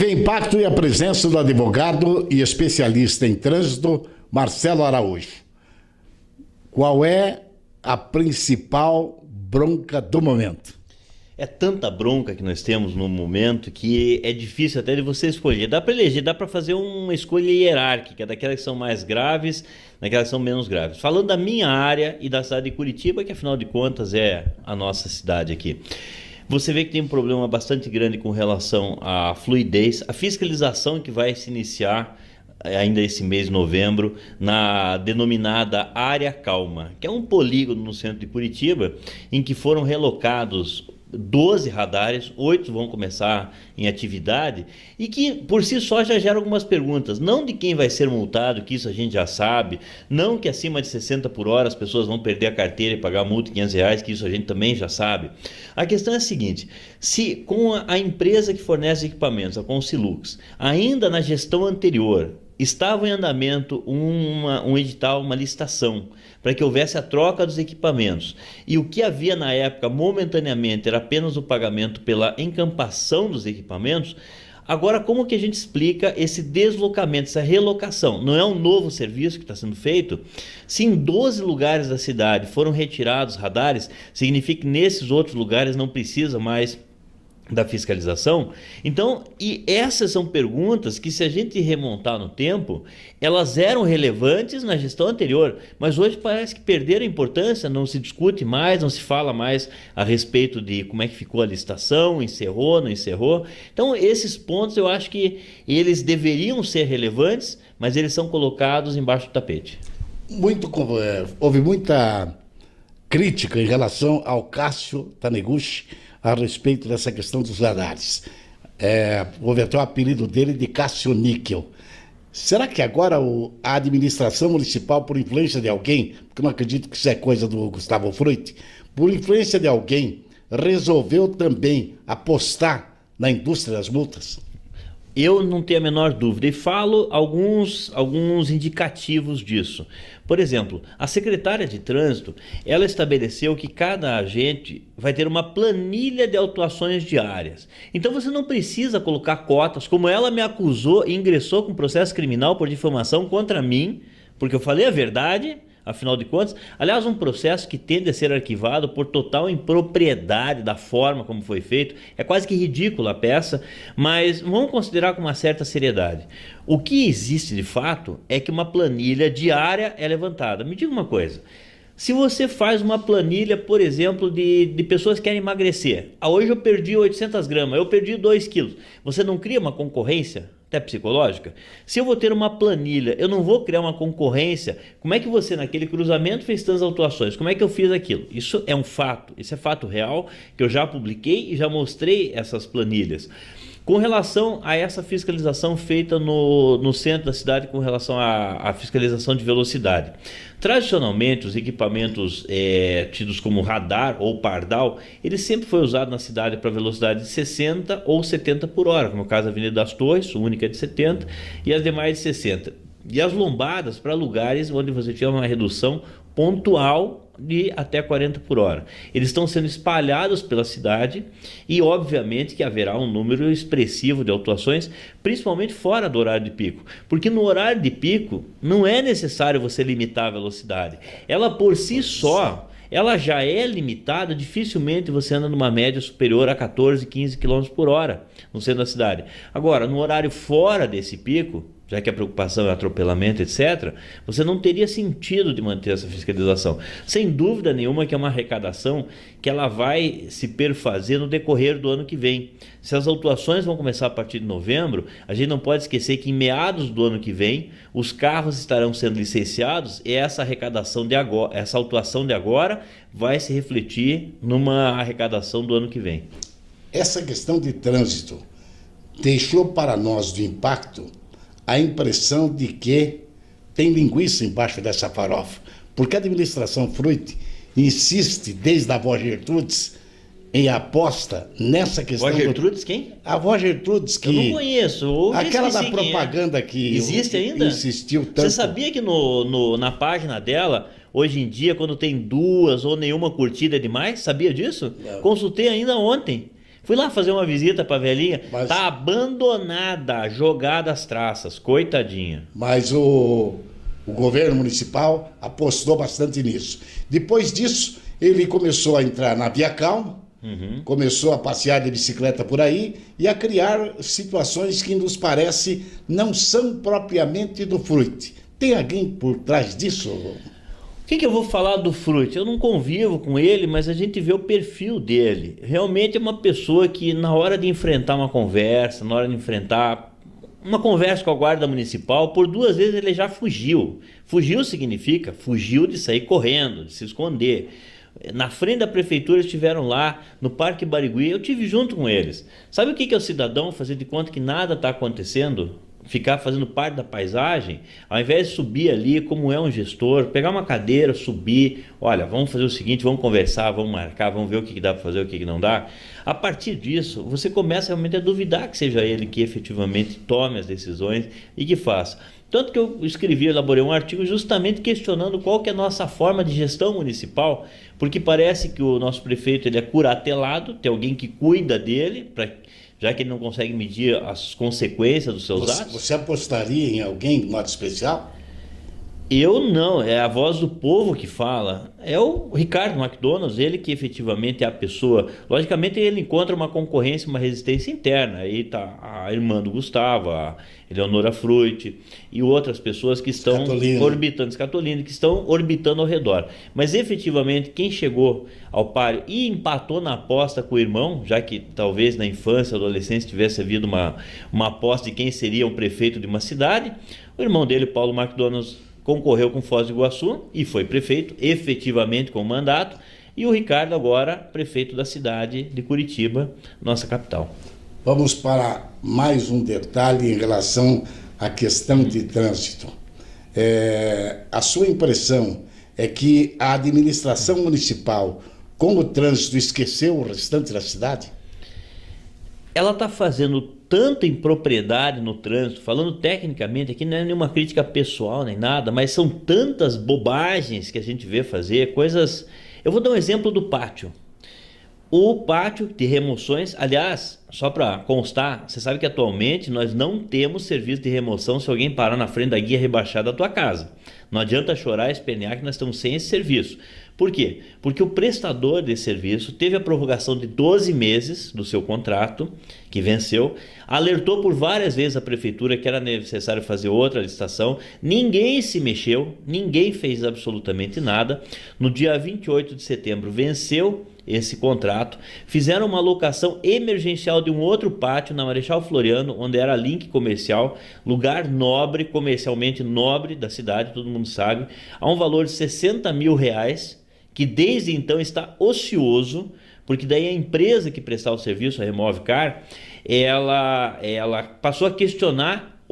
Impacto e a presença do advogado e especialista em trânsito, Marcelo Araújo. Qual é a principal bronca do momento? É tanta bronca que nós temos no momento que é difícil até de você escolher. Dá para eleger, dá para fazer uma escolha hierárquica, daquelas que são mais graves, daquelas que são menos graves. Falando da minha área e da cidade de Curitiba, que afinal de contas é a nossa cidade aqui. Você vê que tem um problema bastante grande com relação à fluidez, a fiscalização que vai se iniciar ainda esse mês de novembro na denominada Área Calma, que é um polígono no centro de Curitiba em que foram relocados 12 radares, 8 vão começar em atividade e que por si só já gera algumas perguntas, não de quem vai ser multado, que isso a gente já sabe, não que acima de 60 por hora as pessoas vão perder a carteira e pagar multa de R$500, que isso a gente também já sabe. A questão é a seguinte, se com a empresa que fornece equipamentos, a Consilux, ainda na gestão anterior, estava em andamento um edital, uma licitação, para que houvesse a troca dos equipamentos. E o que havia na época, momentaneamente, era apenas o pagamento pela encampação dos equipamentos. Agora, como que a gente explica esse deslocamento, essa relocação? Não é um novo serviço que está sendo feito? Se em 12 lugares da cidade foram retirados radares, significa que nesses outros lugares não precisa mais da fiscalização? Então, e essas são perguntas que, se a gente remontar no tempo, elas eram relevantes na gestão anterior, mas hoje parece que perderam a importância, não se discute mais, não se fala mais a respeito de como é que ficou a licitação, encerrou, não encerrou. Então, esses pontos eu acho que eles deveriam ser relevantes, mas eles são colocados embaixo do tapete. Houve muita crítica em relação ao Cássio Taniguchi a respeito dessa questão dos radares. Houve até o apelido dele de Cássio Níquel. Será que agora a administração municipal, por influência de alguém, porque eu não acredito que isso é coisa do Gustavo Frutti, por influência de alguém, resolveu também apostar na indústria das multas? Eu não tenho a menor dúvida e falo alguns indicativos disso. Por exemplo, a secretária de trânsito, ela estabeleceu que cada agente vai ter uma planilha de autuações diárias. Então você não precisa colocar cotas, como ela me acusou e ingressou com processo criminal por difamação contra mim, porque eu falei a verdade. Afinal de contas, aliás, um processo que tende a ser arquivado por total impropriedade da forma como foi feito, é quase que ridícula a peça, mas vamos considerar com uma certa seriedade. O que existe de fato é que uma planilha diária é levantada. Me diga uma coisa, se você faz uma planilha, por exemplo, de pessoas que querem emagrecer, hoje eu perdi 800 gramas, eu perdi 2 quilos, você não cria uma concorrência até psicológica? Se eu vou ter uma planilha, eu não vou criar uma concorrência. Como é que você naquele cruzamento fez tantas autuações? Como é que eu fiz aquilo? Isso é um fato, isso é fato real, que eu já publiquei e já mostrei essas planilhas. Com relação a essa fiscalização feita no centro da cidade, com relação à fiscalização de velocidade. Tradicionalmente, os equipamentos tidos como radar ou pardal, ele sempre foi usado na cidade para velocidade de 60 ou 70 por hora, como é o caso da Avenida das Torres, única de 70, e as demais de 60. E as lombadas para lugares onde você tinha uma redução pontual de até 40 por hora. Eles estão sendo espalhados pela cidade e obviamente que haverá um número expressivo de autuações, principalmente fora do horário de pico, porque no horário de pico não é necessário você limitar a velocidade, ela por si só ela já é limitada, dificilmente você anda numa média superior a 14, 15 km por hora no centro da cidade. Agora, no horário fora desse pico, já que a preocupação é atropelamento, etc., você não teria sentido de manter essa fiscalização. Sem dúvida nenhuma que é uma arrecadação que ela vai se perfazer no decorrer do ano que vem. Se as autuações vão começar a partir de novembro, a gente não pode esquecer que em meados do ano que vem, os carros estarão sendo licenciados e essa arrecadação de agora, essa autuação de agora vai se refletir numa arrecadação do ano que vem. Essa questão de trânsito deixou para nós do Impacto a impressão de que tem linguiça embaixo dessa farofa, porque a administração Frutti insiste desde a avó Gertrudes em aposta nessa questão. Avó Gertrudes quem? A avó Gertrudes, que... Eu não conheço. Aquela da propaganda que... Existe ainda? Insistiu tanto. Você sabia que na página dela, hoje em dia, quando tem 2 ou nenhuma curtida é demais? Sabia disso? Não. Consultei ainda ontem. Fui lá fazer uma visita pra velhinha. Mas- Tá abandonada, jogada às traças, coitadinha. Mas o governo municipal apostou bastante nisso. Depois disso, ele começou a entrar na Via Calma, começou a passear de bicicleta por aí e a criar situações que nos parece não são propriamente do Fruit. Tem alguém por trás disso? O que eu vou falar do Fruit? Eu não convivo com ele, mas a gente vê o perfil dele. Realmente é uma pessoa que, na hora de enfrentar uma conversa, na hora de enfrentar uma conversa com a guarda municipal, por 2 vezes ele já fugiu. Fugiu significa fugiu de sair correndo, de se esconder. Na frente da prefeitura eles estiveram lá no Parque Barigui, eu tive junto com eles. Sabe o que é o cidadão fazer de conta que nada está acontecendo? Ficar fazendo parte da paisagem, ao invés de subir ali como é um gestor, pegar uma cadeira, subir, olha, vamos fazer o seguinte, vamos conversar, vamos marcar, vamos ver o que dá para fazer, o que não dá. A partir disso, você começa realmente a duvidar que seja ele que efetivamente tome as decisões e que faça. Tanto que eu escrevi, elaborei um artigo justamente questionando qual que é a nossa forma de gestão municipal, porque parece que o nosso prefeito ele é curatelado, tem alguém que cuida dele, já que ele não consegue medir as consequências dos seus atos. Você apostaria em alguém de modo especial? Eu não, é a voz do povo que fala. É o Ricardo McDonald's, ele que efetivamente é a pessoa. Logicamente ele encontra uma concorrência, uma resistência interna. Aí está a irmã do Gustavo, a Eleonora Fruit e outras pessoas que estão orbitando, Scatolini, que estão orbitando ao redor. Mas efetivamente quem chegou ao páreo e empatou na aposta com o irmão, já que talvez na infância, adolescência tivesse havido uma aposta de quem seria o prefeito de uma cidade, o irmão dele, Paulo McDonald's, concorreu com Foz do Iguaçu e foi prefeito, efetivamente com o mandato, e o Ricardo agora prefeito da cidade de Curitiba, nossa capital. Vamos para mais um detalhe em relação à questão de trânsito. A sua impressão é que a administração municipal, com o trânsito, esqueceu o restante da cidade? Ela está fazendo tanta impropriedade no trânsito, falando tecnicamente, aqui não é nenhuma crítica pessoal nem nada, mas são tantas bobagens que a gente vê fazer, coisas... Eu vou dar um exemplo do pátio. O pátio de remoções, aliás, só para constar, você sabe que atualmente nós não temos serviço de remoção se alguém parar na frente da guia rebaixada da tua casa. Não adianta chorar e espernear que nós estamos sem esse serviço. Por quê? Porque o prestador desse serviço teve a prorrogação de 12 meses do seu contrato, que venceu, alertou por várias vezes a prefeitura que era necessário fazer outra licitação, ninguém se mexeu, ninguém fez absolutamente nada. No dia 28 de setembro venceu esse contrato, fizeram uma locação emergencial de um outro pátio na Marechal Floriano, onde era link comercial, lugar nobre, comercialmente nobre da cidade, todo mundo sabe, a um valor de R$60 mil, que desde então está ocioso, porque daí a empresa que prestava o serviço, a Removecar, ela passou a questionar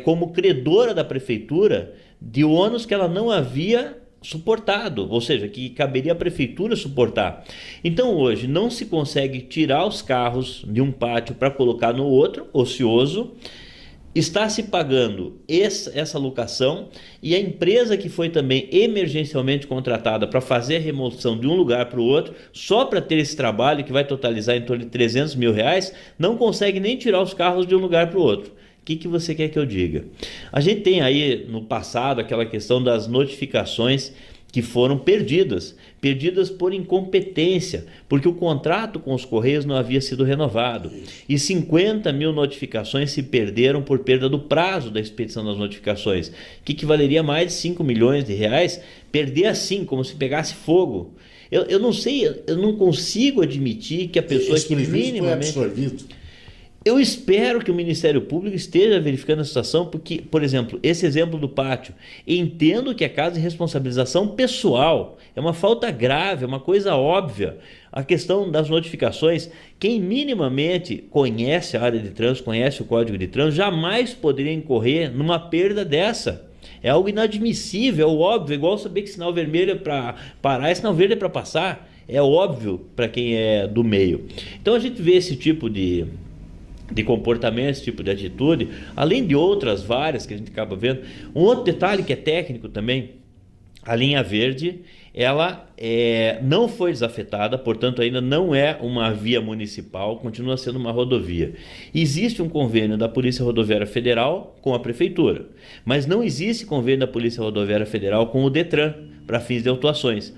como credora da prefeitura de ônus que ela não havia suportado, ou seja, que caberia à prefeitura suportar. Então hoje não se consegue tirar os carros de um pátio para colocar no outro, ocioso, está se pagando essa locação, e a empresa que foi também emergencialmente contratada para fazer a remoção de um lugar para o outro, só para ter esse trabalho que vai totalizar em torno de R$300 mil, não consegue nem tirar os carros de um lugar para o outro. O que você quer que eu diga? A gente tem aí no passado aquela questão das notificações que foram perdidas por incompetência, porque o contrato com os Correios não havia sido renovado. E 50 mil notificações se perderam por perda do prazo da expedição das notificações, que equivaleria a mais de R$5 milhões, perder assim, como se pegasse fogo. Eu não sei, eu não consigo admitir que a pessoa que minimamente... foi absorvido. Eu espero que o Ministério Público esteja verificando a situação, porque, por exemplo, esse exemplo do pátio, entendo que é caso de responsabilização pessoal, é uma falta grave, é uma coisa óbvia. A questão das notificações, quem minimamente conhece a área de trânsito, conhece o Código de Trânsito, jamais poderia incorrer numa perda dessa. É algo inadmissível, é óbvio, igual saber que sinal vermelho é para parar e sinal verde é para passar. É óbvio para quem é do meio. Então a gente vê esse tipo de comportamento, esse tipo de atitude, além de outras várias que a gente acaba vendo. Um outro detalhe que é técnico também, A linha verde, ela não foi desafetada, portanto ainda não é uma via municipal, continua sendo uma rodovia. Existe um convênio da Polícia Rodoviária Federal com a Prefeitura, mas não existe convênio da Polícia Rodoviária Federal com o Detran, para fins de autuações.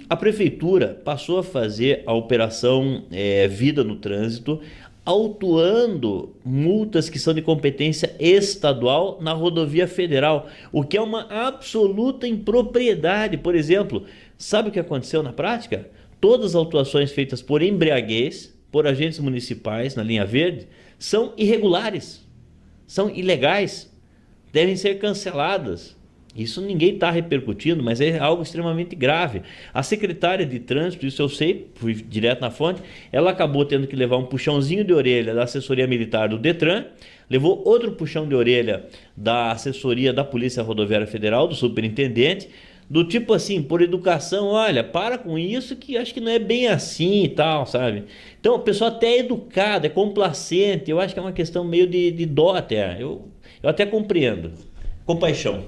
A Prefeitura passou a fazer a operação Vida no Trânsito, autuando multas que são de competência estadual na rodovia federal, o que é uma absoluta impropriedade. Por exemplo, sabe o que aconteceu na prática? Todas as autuações feitas por embriaguez, por agentes municipais na linha verde, são irregulares, são ilegais, devem ser canceladas. Isso ninguém está repercutindo, mas é algo extremamente grave. A secretária de trânsito, isso eu sei, fui direto na fonte, ela acabou tendo que levar um puxãozinho de orelha da assessoria militar do Detran, levou outro puxão de orelha da assessoria da Polícia Rodoviária Federal, do superintendente, do tipo assim, por educação, olha, para com isso que acho que não é bem assim e tal, sabe? Então, a pessoa até é educada, é complacente, eu acho que é uma questão meio de dó até, eu até compreendo, compaixão.